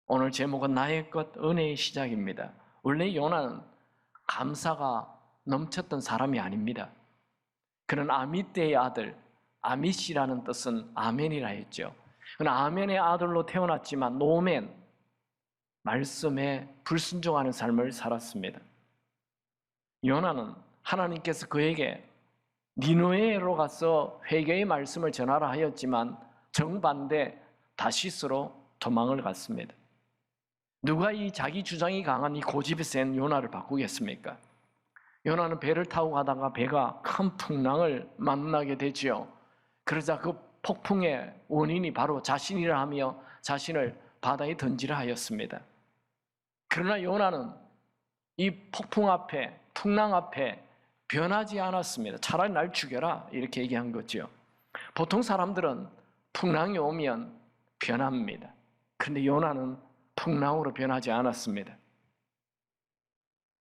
오늘 제목은 나의 것 은혜의 시작입니다. 원래 요나는 감사가 넘쳤던 사람이 아닙니다. 그는 아미떼의 아들, 아미시라는 뜻은 아멘이라 했죠. 그는 아멘의 아들로 태어났지만 노멘, 말씀에 불순종하는 삶을 살았습니다. 요나는 하나님께서 그에게 니느웨로 가서 회개의 말씀을 전하라 하였지만 정반대 다시스로 도망을 갔습니다. 누가 이 자기 주장이 강한 이 고집이 센 요나를 바꾸겠습니까? 요나는 배를 타고 가다가 배가 큰 풍랑을 만나게 되지요. 그러자 그 폭풍의 원인이 바로 자신이라 하며 자신을 바다에 던지라 하였습니다. 그러나 요나는 이 폭풍 앞에, 풍랑 앞에 변하지 않았습니다. 차라리 날 죽여라 이렇게 얘기한 거죠. 보통 사람들은 풍랑이 오면 변합니다. 그런데 요나는 풍랑으로 변하지 않았습니다.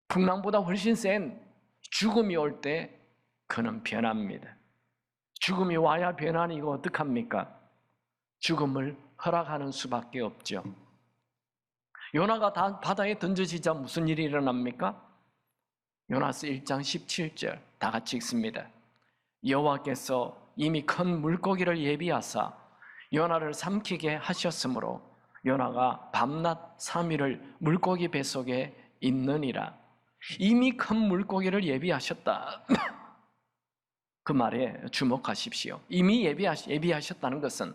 풍랑보다 훨씬 센 죽음이 올 때 그는 변합니다. 죽음이 와야 변하니 이거 어떡합니까? 죽음을 허락하는 수밖에 없죠. 요나가 바다에 던져지자 무슨 일이 일어납니까? 요나서 1장 17절 다 같이 읽습니다. 여호와께서 이미 큰 물고기를 예비하사 요나를 삼키게 하셨으므로 요나가 밤낮 3일을 물고기 뱃속에 있느니라. 이미 큰 물고기를 예비하셨다. 그 말에 주목하십시오. 이미 예비하셨다는 것은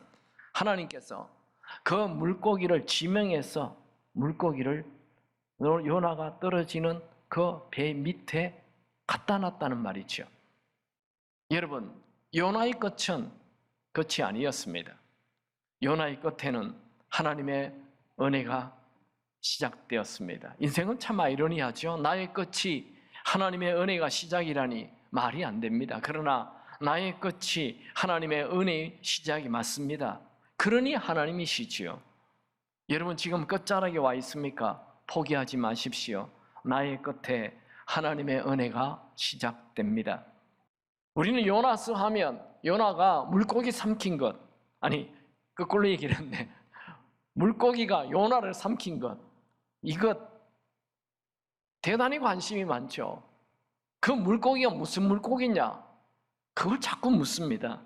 하나님께서 그 물고기를 지명해서 물고기를 요나가 떨어지는 그 배 밑에 갖다 놨다는 말이죠. 여러분, 요나의 끝이 아니었습니다. 요나의 끝에는 하나님의 은혜가 시작되었습니다. 인생은 참 아이러니하죠. 나의 끝이 하나님의 은혜가 시작이라니 말이 안 됩니다. 그러나 나의 끝이 하나님의 은혜의 시작이 맞습니다. 그러니 하나님이시지요. 여러분 지금 끝자락에 와 있습니까? 포기하지 마십시오. 나의 끝에 하나님의 은혜가 시작됩니다. 우리는 요나서 하면 요나가 물고기 삼킨 것, 아니 거꾸로 얘기를 했네. 물고기가 요나를 삼킨 것, 이것 대단히 관심이 많죠. 그 물고기가 무슨 물고기냐? 그걸 자꾸 묻습니다.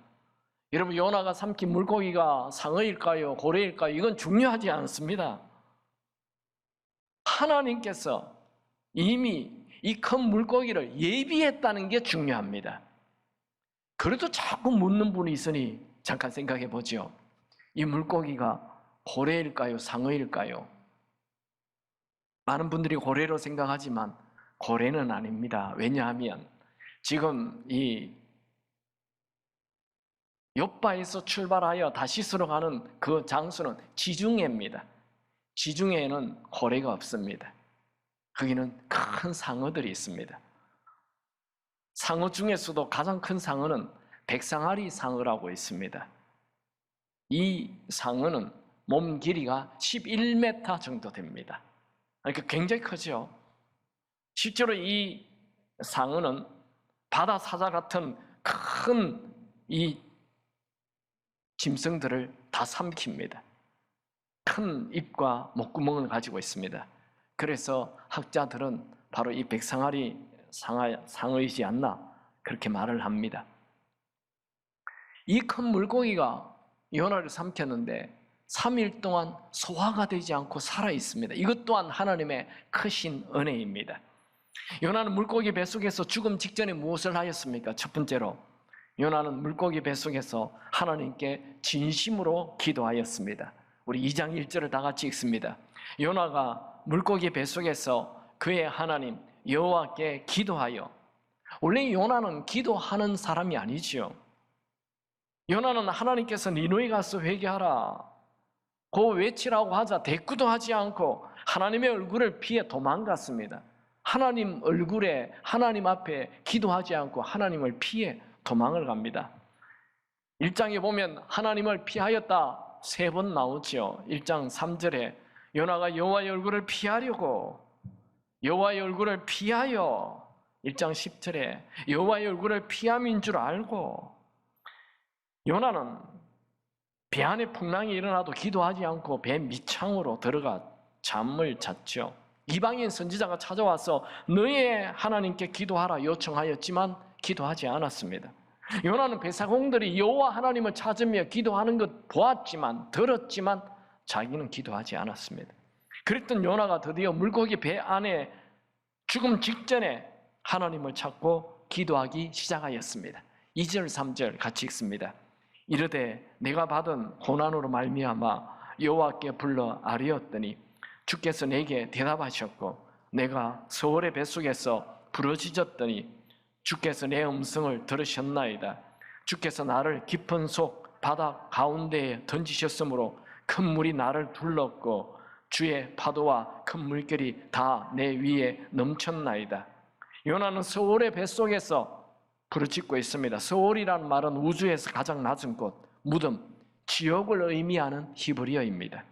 여러분 요나가 삼킨 물고기가 상어일까요? 고래일까요? 이건 중요하지 않습니다. 하나님께서 이미 이 큰 물고기를 예비했다는 게 중요합니다. 그래도 자꾸 묻는 분이 있으니 잠깐 생각해 보죠. 이 물고기가 고래일까요? 상어일까요? 많은 분들이 고래로 생각하지만 고래는 아닙니다. 왜냐하면 지금 이 욥바에서 출발하여 다시스로 가는 그 장소는 지중해입니다. 지중해에는 고래가 없습니다. 거기는 큰 상어들이 있습니다. 상어 중에서도 가장 큰 상어는 백상아리 상어라고 있습니다. 이 상어는 몸 길이가 11m 정도 됩니다. 그러니까 굉장히 크죠. 실제로 이 상어는 바다 사자 같은 큰 이 짐승들을 다 삼킵니다. 큰 입과 목구멍을 가지고 있습니다. 그래서 학자들은 바로 이 백상아리 상어이지 않나 그렇게 말을 합니다. 이 큰 물고기가 요나를 삼켰는데 3일 동안 소화가 되지 않고 살아 있습니다. 이것 또한 하나님의 크신 은혜입니다. 요나는 물고기 뱃속에서 죽음 직전에 무엇을 하였습니까? 첫 번째로 요나는 물고기 뱃속에서 하나님께 진심으로 기도하였습니다. 우리 2장 1절을 다 같이 읽습니다. 요나가 물고기 뱃속에서 그의 하나님 여호와께 기도하여. 원래 요나는 기도하는 사람이 아니지요. 요나는 하나님께서 니느웨 가서 회개하라 고 외치라고 하자 대꾸도 하지 않고 하나님의 얼굴을 피해 도망갔습니다. 하나님 얼굴에 하나님 앞에 기도하지 않고 하나님을 피해 도망을 갑니다. 1장에 보면 하나님을 피하였다 3번 나오죠. 1장 3절에 요나가 여호와의 얼굴을 피하려고 여호와의 얼굴을 피하여 1장 10절에 여호와의 얼굴을 피함인 줄 알고 요나는 배 안에 풍랑이 일어나도 기도하지 않고 배 밑창으로 들어가 잠을 잤죠. 이방인 선지자가 찾아와서 너의 하나님께 기도하라 요청하였지만 기도하지 않았습니다. 요나는 배사공들이 여호와 하나님을 찾으며 기도하는 것 보았지만, 들었지만 자기는 기도하지 않았습니다. 그랬던 요나가 드디어 물고기 배 안에 죽음 직전에 하나님을 찾고 기도하기 시작하였습니다. 2절 3절 같이 읽습니다. 이르되 내가 받은 고난으로 말미암아 여호와께 불러 아뢰었더니 주께서 내게 대답하셨고 내가 서울의 뱃속에서 부르짖었더니 주께서 내 음성을 들으셨나이다. 주께서 나를 깊은 속 바다 가운데에 던지셨으므로 큰 물이 나를 둘렀고 주의 파도와 큰 물결이 다 내 위에 넘쳤나이다. 요나는 서울의 뱃속에서 부르짖고 있습니다. 서울이라는 말은 우주에서 가장 낮은 곳, 무덤, 지옥을 의미하는 히브리어입니다.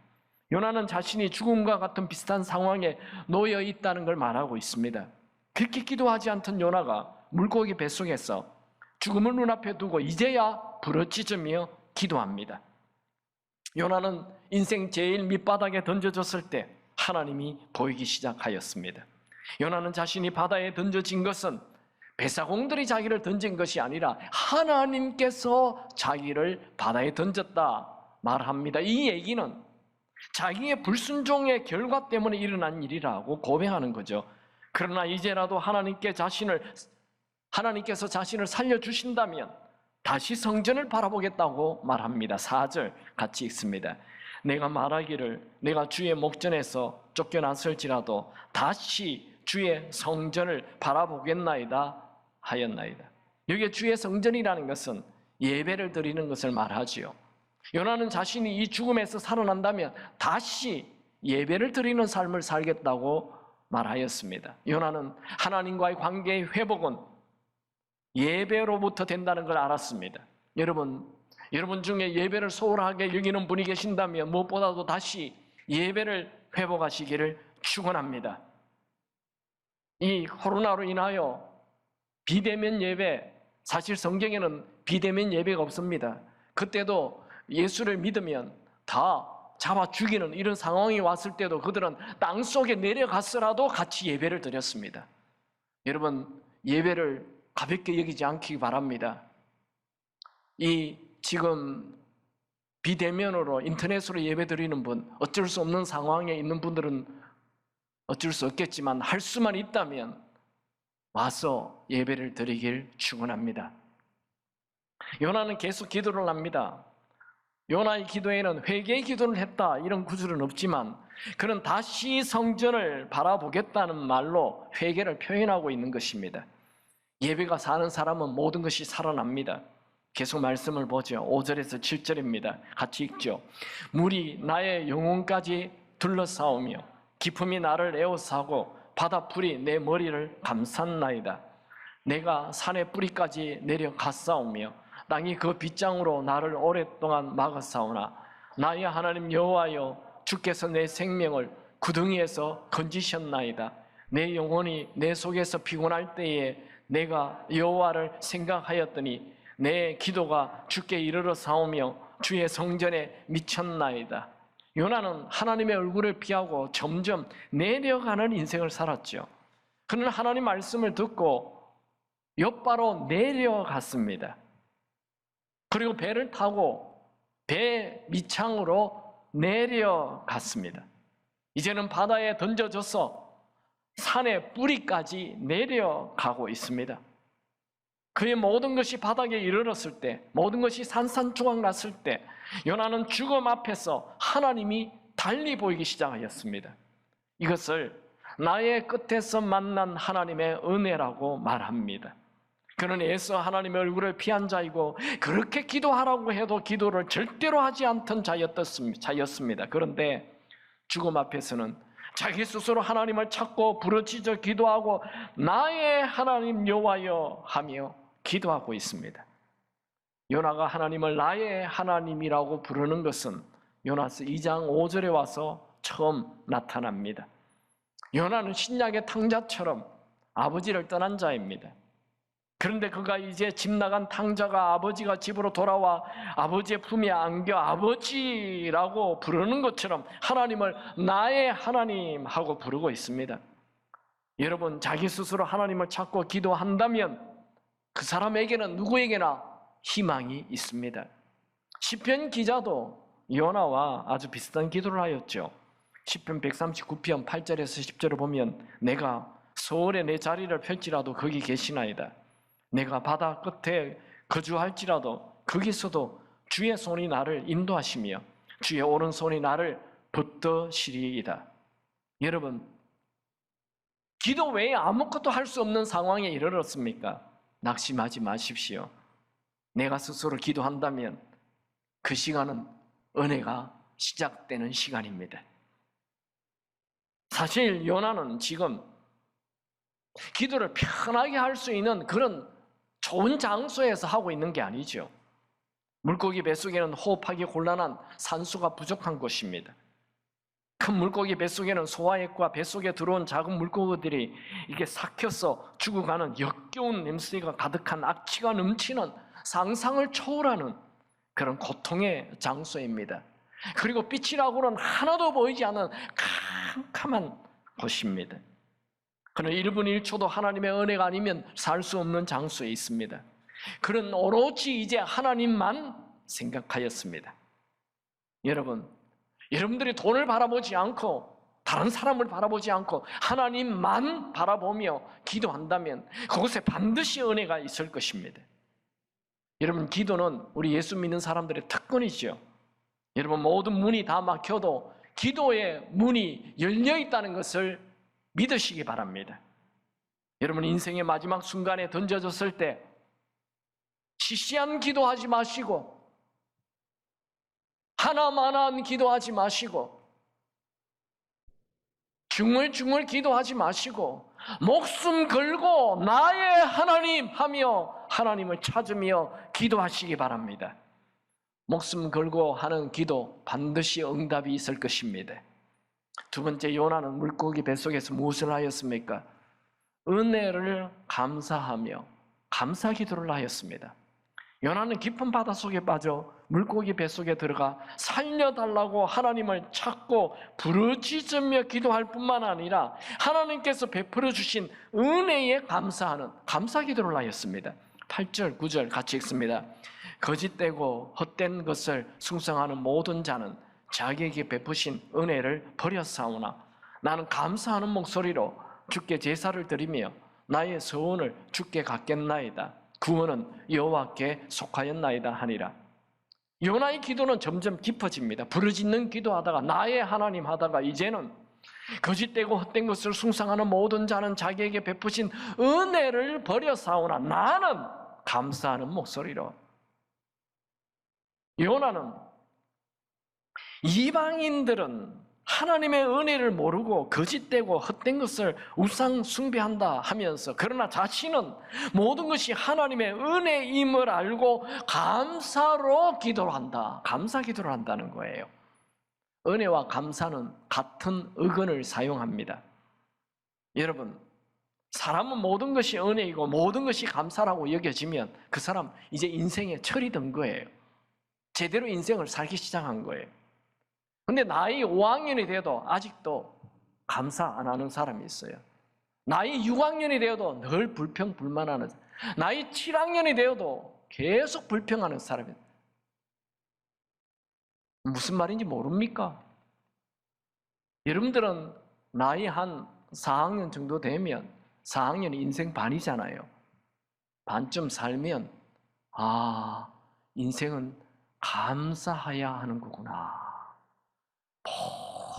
요나는 자신이 죽음과 같은 비슷한 상황에 놓여 있다는 걸 말하고 있습니다. 그렇게 기도하지 않던 요나가 물고기 뱃속에서 죽음을 눈앞에 두고 이제야 부르짖으며 기도합니다. 요나는 인생 제일 밑바닥에 던져졌을 때 하나님이 보이기 시작하였습니다. 요나는 자신이 바다에 던져진 것은 배사공들이 자기를 던진 것이 아니라 하나님께서 자기를 바다에 던졌다 말합니다. 이 얘기는 자기의 불순종의 결과 때문에 일어난 일이라고 고백하는 거죠. 그러나 이제라도 하나님께서 자신을 살려주신다면 다시 성전을 바라보겠다고 말합니다. 4절 같이 읽습니다. 내가 말하기를 내가 주의 목전에서 쫓겨났을지라도 다시 주의 성전을 바라보겠나이다 하였나이다. 여기에 주의 성전이라는 것은 예배를 드리는 것을 말하지요. 요나는 자신이 이 죽음에서 살아난다면 다시 예배를 드리는 삶을 살겠다고 말하였습니다. 요나는 하나님과의 관계의 회복은 예배로부터 된다는 걸 알았습니다. 여러분 중에 예배를 소홀하게 여기는 분이 계신다면 무엇보다도 다시 예배를 회복하시기를 축원합니다. 이 코로나로 인하여 비대면 예배, 사실 성경에는 비대면 예배가 없습니다. 그때도 예수를 믿으면 다 잡아 죽이는 이런 상황이 왔을 때도 그들은 땅속에 내려갔으라도 같이 예배를 드렸습니다. 여러분, 예배를 가볍게 여기지 않기 바랍니다. 이 지금 비대면으로 인터넷으로 예배 드리는 분, 어쩔 수 없는 상황에 있는 분들은 어쩔 수 없겠지만 할 수만 있다면 와서 예배를 드리길 축원합니다. 요나는 계속 기도를 합니다. 요나의 기도에는 회개의 기도를 했다 이런 구절은 없지만 그는 다시 성전을 바라보겠다는 말로 회개를 표현하고 있는 것입니다. 예배가 사는 사람은 모든 것이 살아납니다. 계속 말씀을 보죠. 5절에서 7절입니다. 같이 읽죠. 물이 나의 영혼까지 둘러싸우며 기품이 나를 에워싸고 바다풀이 내 머리를 감쌌나이다. 내가 산의 뿌리까지 내려갔사오며 땅이 그 빗장으로 나를 오랫동안 막았사오나 나의 하나님 여호와여 주께서 내 생명을 구덩이에서 건지셨나이다. 내 영혼이 내 속에서 피곤할 때에 내가 여호와를 생각하였더니 내 기도가 주께 이르러 사오며 주의 성전에 미쳤나이다. 요나는 하나님의 얼굴을 피하고 점점 내려가는 인생을 살았죠. 그는 하나님 말씀을 듣고 엿바로 내려갔습니다. 그리고 배를 타고 배 밑창으로 내려갔습니다. 이제는 바다에 던져져서 산의 뿌리까지 내려가고 있습니다. 그의 모든 것이 바닥에 이르렀을 때, 모든 것이 산산조각 났을 때 요나는 죽음 앞에서 하나님이 달리 보이기 시작하였습니다. 이것을 나의 끝에서 만난 하나님의 은혜라고 말합니다. 그는 애써 하나님의 얼굴을 피한 자이고 그렇게 기도하라고 해도 기도를 절대로 하지 않던 자였습니다. 그런데 죽음 앞에서는 자기 스스로 하나님을 찾고 부르짖어 기도하고 나의 하나님 여호와여 하며 기도하고 있습니다. 요나가 하나님을 나의 하나님이라고 부르는 것은 요나서 2장 5절에 와서 처음 나타납니다. 요나는 신약의 탕자처럼 아버지를 떠난 자입니다. 그런데 그가 이제 집 나간 탕자가 아버지가 집으로 돌아와 아버지의 품에 안겨 아버지라고 부르는 것처럼 하나님을 나의 하나님 하고 부르고 있습니다. 여러분, 자기 스스로 하나님을 찾고 기도한다면 그 사람에게는 누구에게나 희망이 있습니다. 시편 기자도 요나와 아주 비슷한 기도를 하였죠. 시편 139편 8절에서 10절을 보면 내가 서울에 내 자리를 펼지라도 거기 계시나이다. 내가 바다 끝에 거주할지라도 거기서도 주의 손이 나를 인도하시며 주의 오른손이 나를 붙드시리이다. 여러분, 기도 외에 아무것도 할 수 없는 상황에 이르렀습니까? 낙심하지 마십시오. 내가 스스로 기도한다면 그 시간은 은혜가 시작되는 시간입니다. 사실 요나는 지금 기도를 편하게 할 수 있는 그런 좋은 장소에서 하고 있는 게 아니죠. 물고기 뱃속에는 호흡하기 곤란한 산소가 부족한 곳입니다. 큰 물고기 뱃속에는 소화액과 뱃속에 들어온 작은 물고기들이 이게 삭혀서 죽어가는 역겨운 냄새가 가득한 악취가 넘치는 상상을 초월하는 그런 고통의 장소입니다. 그리고 빛이라고는 하나도 보이지 않는 캄캄한 곳입니다. 그는 1분 1초도 하나님의 은혜가 아니면 살 수 없는 장소에 있습니다. 그는 오로지 이제 하나님만 생각하였습니다. 여러분, 여러분들이 돈을 바라보지 않고 다른 사람을 바라보지 않고 하나님만 바라보며 기도한다면 그곳에 반드시 은혜가 있을 것입니다. 여러분, 기도는 우리 예수 믿는 사람들의 특권이죠. 여러분, 모든 문이 다 막혀도 기도의 문이 열려 있다는 것을 믿으시기 바랍니다. 여러분, 인생의 마지막 순간에 던져졌을 때 시시한 기도하지 마시고 하나만한 기도하지 마시고 중얼중얼 기도하지 마시고 목숨 걸고 나의 하나님 하며 하나님을 찾으며 기도하시기 바랍니다. 목숨 걸고 하는 기도 반드시 응답이 있을 것입니다. 두 번째, 요나는 물고기 뱃속에서 무엇을 하였습니까? 은혜를 감사하며 감사 기도를 하였습니다. 요나는 깊은 바닷속에 빠져 물고기 뱃속에 들어가 살려달라고 하나님을 찾고 부르짖으며 기도할 뿐만 아니라 하나님께서 베풀어 주신 은혜에 감사하는 감사 기도를 하였습니다. 8절, 9절 같이 읽습니다. 거짓되고 헛된 것을 숭상하는 모든 자는 자기에게 베푸신 은혜를 버렸사오나 나는 감사하는 목소리로 주께 제사를 드리며 나의 서원을 주께 갖겠나이다. 구원은 여호와께 속하였나이다 하니라. 요나의 기도는 점점 깊어집니다. 부르짖는 기도하다가 나의 하나님 하다가 이제는 거짓되고 헛된 것을 숭상하는 모든 자는 자기에게 베푸신 은혜를 버려사오나 나는 감사하는 목소리로. 요나는 이방인들은 하나님의 은혜를 모르고 거짓되고 헛된 것을 우상 숭배한다 하면서 그러나 자신은 모든 것이 하나님의 은혜임을 알고 감사로 기도를 한다. 감사 기도를 한다는 거예요. 은혜와 감사는 같은 어근을 사용합니다. 여러분, 사람은 모든 것이 은혜이고 모든 것이 감사라고 여겨지면 그 사람 이제 인생에 철이 든 거예요. 제대로 인생을 살기 시작한 거예요. 근데 나이 5학년이 돼도 아직도 감사 안 하는 사람이 있어요. 나이 6학년이 되어도 늘 불평, 불만하는 사람. 나이 7학년이 되어도 계속 불평하는 사람이 있어요. 무슨 말인지 모릅니까? 여러분들은 나이 한 4학년 정도 되면 4학년이 인생 반이잖아요. 반쯤 살면 인생은 감사해야 하는 거구나.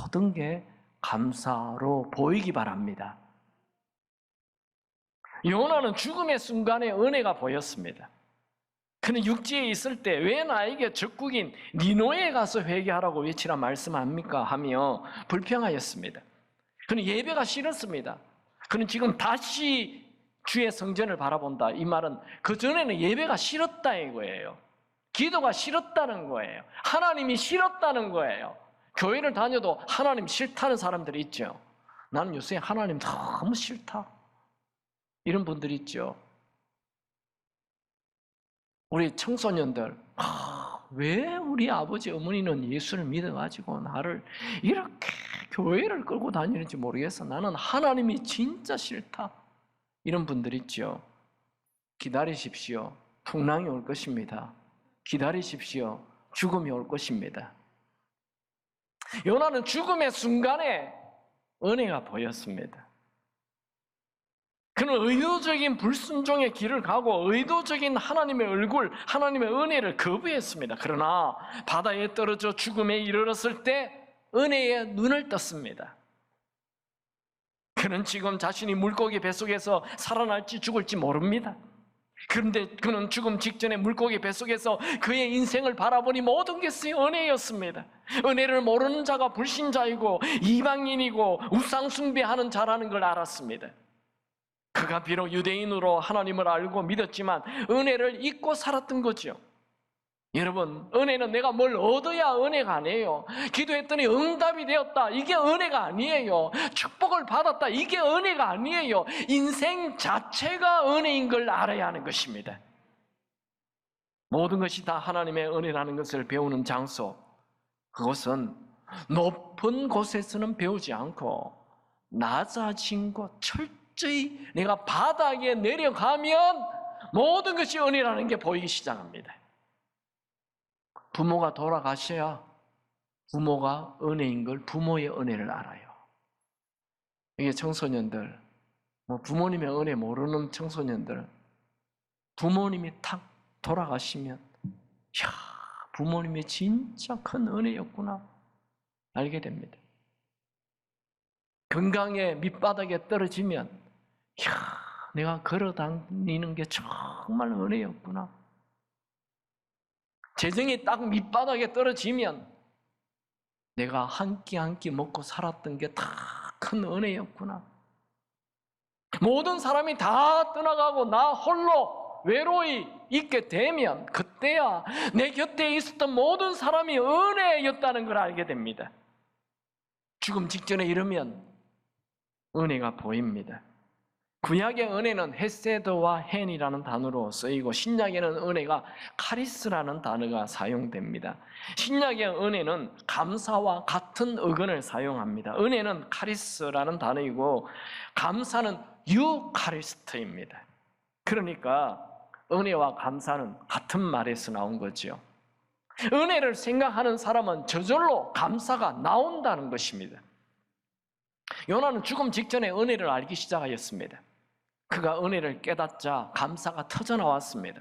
모든 게 감사로 보이기 바랍니다. 요나는 죽음의 순간에 은혜가 보였습니다. 그는 육지에 있을 때 왜 나에게 적국인 니노에 가서 회개하라고 외치라 말씀합니까? 하며 불평하였습니다. 그는 예배가 싫었습니다. 그는 지금 다시 주의 성전을 바라본다. 이 말은 그전에는 예배가 싫었다 이거예요. 기도가 싫었다는 거예요. 하나님이 싫었다는 거예요. 교회를 다녀도 하나님 싫다는 사람들이 있죠. 나는 요새 하나님 너무 싫다. 이런 분들이 있죠. 우리 청소년들, 왜 우리 아버지 어머니는 예수를 믿어가지고 나를 이렇게 교회를 끌고 다니는지 모르겠어. 나는 하나님이 진짜 싫다. 이런 분들 있죠. 기다리십시오. 풍랑이 올 것입니다. 기다리십시오. 죽음이 올 것입니다. 요나는 죽음의 순간에 은혜가 보였습니다. 그는 의도적인 불순종의 길을 가고 의도적인 하나님의 얼굴, 하나님의 은혜를 거부했습니다. 그러나 바다에 떨어져 죽음에 이르렀을 때 은혜의 눈을 떴습니다. 그는 지금 자신이 물고기 뱃속에서 살아날지 죽을지 모릅니다. 그런데 그는 죽음 직전에 물고기 뱃속에서 그의 인생을 바라보니 모든 것이 은혜였습니다. 은혜를 모르는 자가 불신자이고 이방인이고 우상 숭배하는 자라는 걸 알았습니다. 그가 비록 유대인으로 하나님을 알고 믿었지만 은혜를 잊고 살았던 거죠. 여러분, 은혜는 내가 뭘 얻어야 은혜가 아니에요. 기도했더니 응답이 되었다, 이게 은혜가 아니에요. 축복을 받았다, 이게 은혜가 아니에요. 인생 자체가 은혜인 걸 알아야 하는 것입니다. 모든 것이 다 하나님의 은혜라는 것을 배우는 장소, 그것은 높은 곳에서는 배우지 않고 낮아진 곳, 철저히 내가 바닥에 내려가면 모든 것이 은혜라는 게 보이기 시작합니다. 부모가 돌아가셔야 부모가 은혜인 걸, 부모의 은혜를 알아요. 이게 청소년들, 부모님의 은혜 모르는 청소년들, 부모님이 탁 돌아가시면 부모님이 진짜 큰 은혜였구나 알게 됩니다. 건강에 밑바닥에 떨어지면 내가 걸어 다니는 게 정말 은혜였구나. 재정이 딱 밑바닥에 떨어지면 내가 한 끼 한 끼 먹고 살았던 게 다 큰 은혜였구나. 모든 사람이 다 떠나가고 나 홀로 외로이 있게 되면 그때야 내 곁에 있었던 모든 사람이 은혜였다는 걸 알게 됩니다. 죽음 직전에 이르면 은혜가 보입니다. 구약의 은혜는 헤세드와 헨이라는 단어로 쓰이고 신약에는 은혜가 카리스라는 단어가 사용됩니다. 신약의 은혜는 감사와 같은 어근을 사용합니다. 은혜는 카리스라는 단어이고 감사는 유카리스트입니다. 그러니까 은혜와 감사는 같은 말에서 나온 거죠. 은혜를 생각하는 사람은 저절로 감사가 나온다는 것입니다. 요나는 죽음 직전에 은혜를 알기 시작하였습니다. 그가 은혜를 깨닫자 감사가 터져나왔습니다.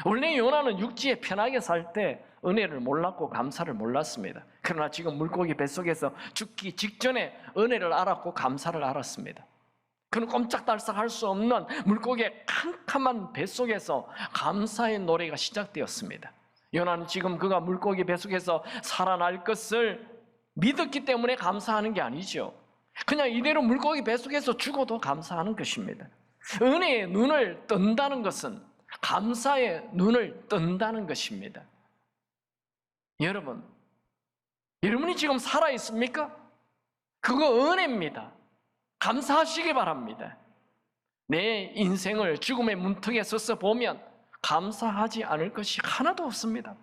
원래 요나는 육지에 편하게 살 때 은혜를 몰랐고 감사를 몰랐습니다. 그러나 지금 물고기 뱃속에서 죽기 직전에 은혜를 알았고 감사를 알았습니다. 그는 꼼짝달싹 할 수 없는 물고기의 캄캄한 뱃속에서 감사의 노래가 시작되었습니다. 요나는 지금 그가 물고기 뱃속에서 살아날 것을 믿었기 때문에 감사하는 게 아니죠. 그냥 이대로 물고기 뱃속에서 죽어도 감사하는 것입니다. 은혜의 눈을 뜬다는 것은 감사의 눈을 뜬다는 것입니다. 여러분이 지금 살아있습니까? 그거 은혜입니다. 감사하시기 바랍니다. 내 인생을 죽음의 문턱에 서서 보면 감사하지 않을 것이 하나도 없습니다.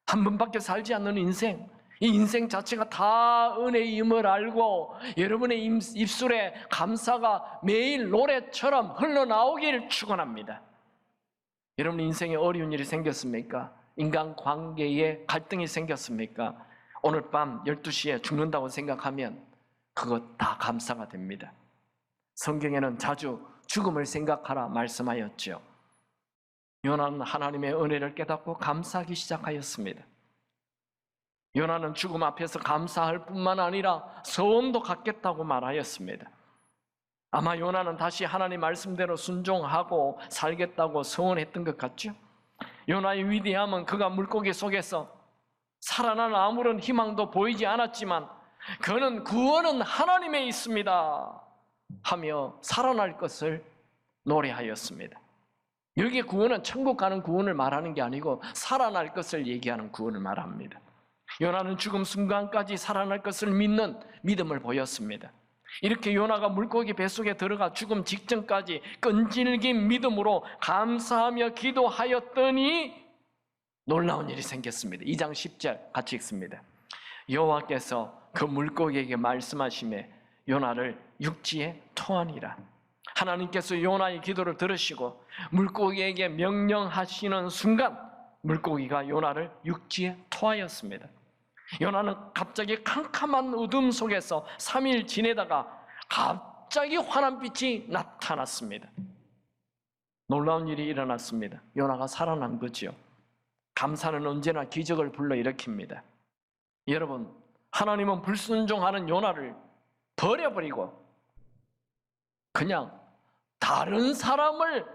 한 번밖에 살지 않는 인생, 이 인생 자체가 다 은혜임을 알고 여러분의 입술에 감사가 매일 노래처럼 흘러나오길 축원합니다. 여러분 인생에 어려운 일이 생겼습니까? 인간관계에 갈등이 생겼습니까? 오늘 밤 12시에 죽는다고 생각하면 그것 다 감사가 됩니다. 성경에는 자주 죽음을 생각하라 말씀하였죠. 요나는 하나님의 은혜를 깨닫고 감사하기 시작하였습니다. 요나는 죽음 앞에서 감사할 뿐만 아니라 소원도 갖겠다고 말하였습니다. 아마 요나는 다시 하나님 말씀대로 순종하고 살겠다고 소원했던 것 같죠? 요나의 위대함은 그가 물고기 속에서 살아날 아무런 희망도 보이지 않았지만 그는 구원은 하나님에 있습니다 하며 살아날 것을 노래하였습니다. 여기 구원은 천국 가는 구원을 말하는 게 아니고 살아날 것을 얘기하는 구원을 말합니다. 요나는 죽음 순간까지 살아날 것을 믿는 믿음을 보였습니다. 이렇게 요나가 물고기 뱃속에 들어가 죽음 직전까지 끈질긴 믿음으로 감사하며 기도하였더니 놀라운 일이 생겼습니다. 2장 10절 같이 읽습니다. 여호와께서 그 물고기에게 말씀하시매 요나를 육지에 토하니라. 하나님께서 요나의 기도를 들으시고 물고기에게 명령하시는 순간 물고기가 요나를 육지에 토하였습니다. 요나는 갑자기 캄캄한 어둠 속에서 3일 지내다가 갑자기 환한 빛이 나타났습니다. 놀라운 일이 일어났습니다. 요나가 살아난 거죠. 감사는 언제나 기적을 불러일으킵니다. 여러분, 하나님은 불순종하는 요나를 버려버리고 그냥 다른 사람을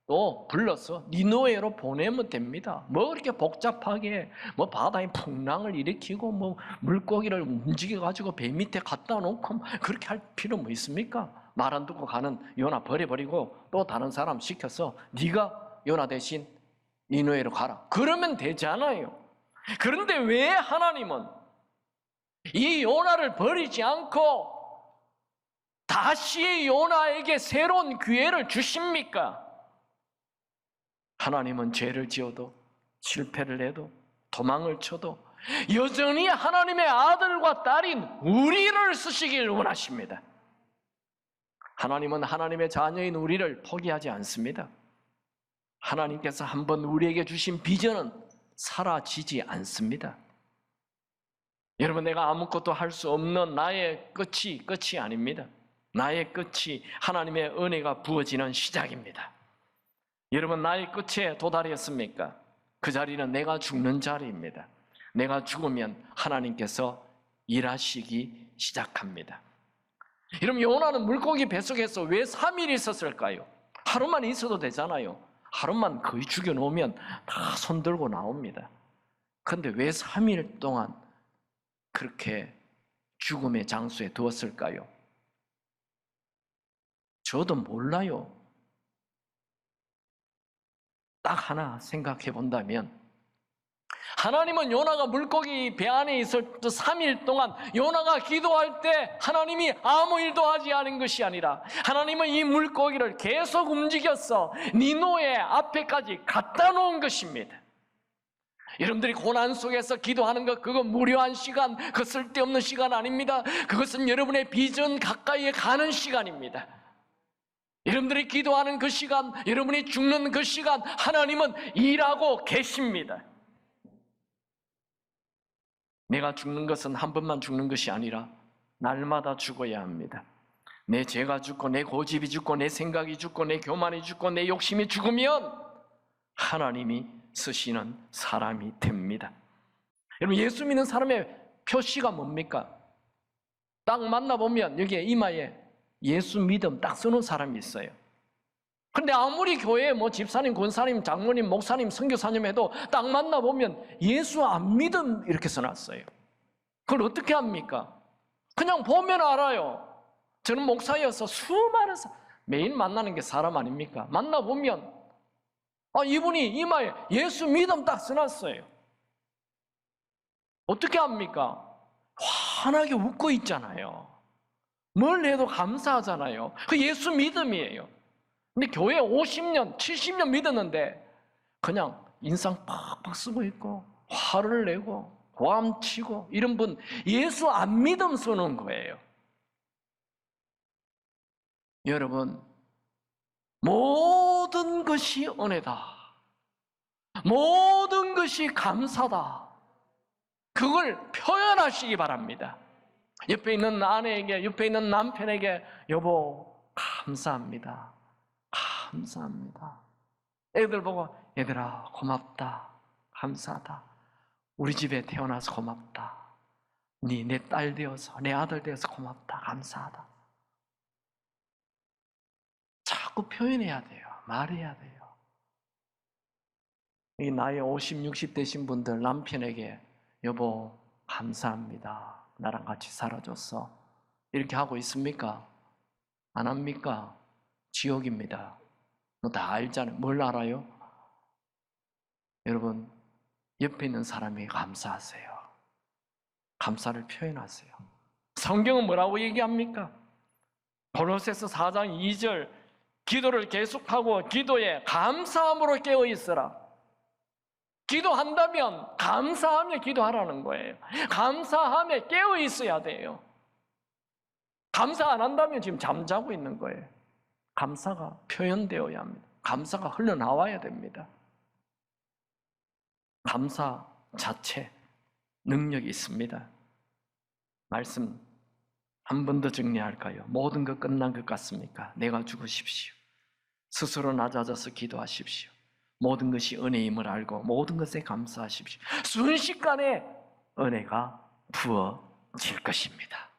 또 불러서 니느웨로 보내면 됩니다. 뭐 그렇게 복잡하게 뭐 바다의 풍랑을 일으키고 뭐 물고기를 움직여 가지고 배 밑에 갖다 놓고 그렇게 할 필요 뭐 있습니까? 말 안 듣고 가는 요나 버려버리고 또 다른 사람 시켜서 네가 요나 대신 니느웨로 가라. 그러면 되잖아요. 그런데 왜 하나님은 이 요나를 버리지 않고 다시 요나에게 새로운 기회를 주십니까? 하나님은 죄를 지어도 실패를 해도 도망을 쳐도 여전히 하나님의 아들과 딸인 우리를 쓰시길 원하십니다. 하나님은 하나님의 자녀인 우리를 포기하지 않습니다. 하나님께서 한번 우리에게 주신 비전은 사라지지 않습니다. 여러분, 내가 아무것도 할 수 없는 나의 끝이 아닙니다. 나의 끝이 하나님의 은혜가 부어지는 시작입니다. 여러분, 나의 끝에 도달했습니까? 그 자리는 내가 죽는 자리입니다. 내가 죽으면 하나님께서 일하시기 시작합니다. 여러분, 요나는 물고기 뱃속에서 왜 3일 있었을까요? 하루만 있어도 되잖아요. 하루만 거의 죽여놓으면 다 손들고 나옵니다. 그런데 왜 3일 동안 그렇게 죽음의 장소에 두었을까요? 저도 몰라요. 딱 하나 생각해 본다면 하나님은 요나가 물고기 배 안에 있을 3일 동안 요나가 기도할 때 하나님이 아무 일도 하지 않은 것이 아니라 하나님은 이 물고기를 계속 움직여서 니느웨 앞에까지 갖다 놓은 것입니다. 여러분들이 고난 속에서 기도하는 것, 그거 무료한 시간, 그 쓸데없는 시간 아닙니다. 그것은 여러분의 비전 가까이에 가는 시간입니다. 여러분들이 기도하는 그 시간, 여러분이 죽는 그 시간, 하나님은 일하고 계십니다. 내가 죽는 것은 한 번만 죽는 것이 아니라 날마다 죽어야 합니다. 내 죄가 죽고 내 고집이 죽고 내 생각이 죽고 내 교만이 죽고 내 욕심이 죽으면 하나님이 쓰시는 사람이 됩니다. 여러분, 예수 믿는 사람의 표시가 뭡니까? 딱 만나보면 여기에 이마에 예수 믿음 딱 쓰는 사람이 있어요. 근데 아무리 교회에 뭐 집사님, 권사님, 장로님, 목사님, 선교사님 해도 딱 만나보면 예수 안 믿음 이렇게 써놨어요. 그걸 어떻게 합니까? 그냥 보면 알아요. 저는 목사여서 수많은 매일 만나는 게 사람 아닙니까? 만나보면 이분이 이마에 예수 믿음 딱 써놨어요. 어떻게 합니까? 환하게 웃고 있잖아요. 뭘 해도 감사하잖아요. 그 예수 믿음이에요. 근데 교회 50년, 70년 믿었는데 그냥 인상 팍팍 쓰고 있고 화를 내고 고함치고 이런 분 예수 안 믿음 쓰는 거예요. 여러분, 모든 것이 은혜다. 모든 것이 감사다. 그걸 표현하시기 바랍니다. 옆에 있는 아내에게, 옆에 있는 남편에게 여보 감사합니다. 감사합니다. 애들 보고 얘들아 고맙다. 감사하다. 우리 집에 태어나서 고맙다. 내 딸 되어서 내 아들 되어서 고맙다. 감사하다. 자꾸 표현해야 돼요. 말해야 돼요. 이 나이 50, 60 되신 분들 남편에게 여보 감사합니다. 나랑 같이 살아줘서 이렇게 하고 있습니까? 안 합니까? 지옥입니다. 너 다 알잖아요. 뭘 알아요? 여러분, 옆에 있는 사람이 감사하세요. 감사를 표현하세요. 성경은 뭐라고 얘기합니까? 골로새서 4장 2절 기도를 계속하고 기도에 감사함으로 깨어 있으라. 기도한다면 감사하며 기도하라는 거예요. 감사하며 깨어 있어야 돼요. 감사 안 한다면 지금 잠자고 있는 거예요. 감사가 표현되어야 합니다. 감사가 흘러나와야 됩니다. 감사 자체 능력이 있습니다. 말씀 한 번 더 정리할까요? 모든 것 끝난 것 같습니까? 내가 죽으십시오. 스스로 낮아져서 기도하십시오. 모든 것이 은혜임을 알고 모든 것에 감사하십시오. 순식간에 은혜가 부어질 것입니다.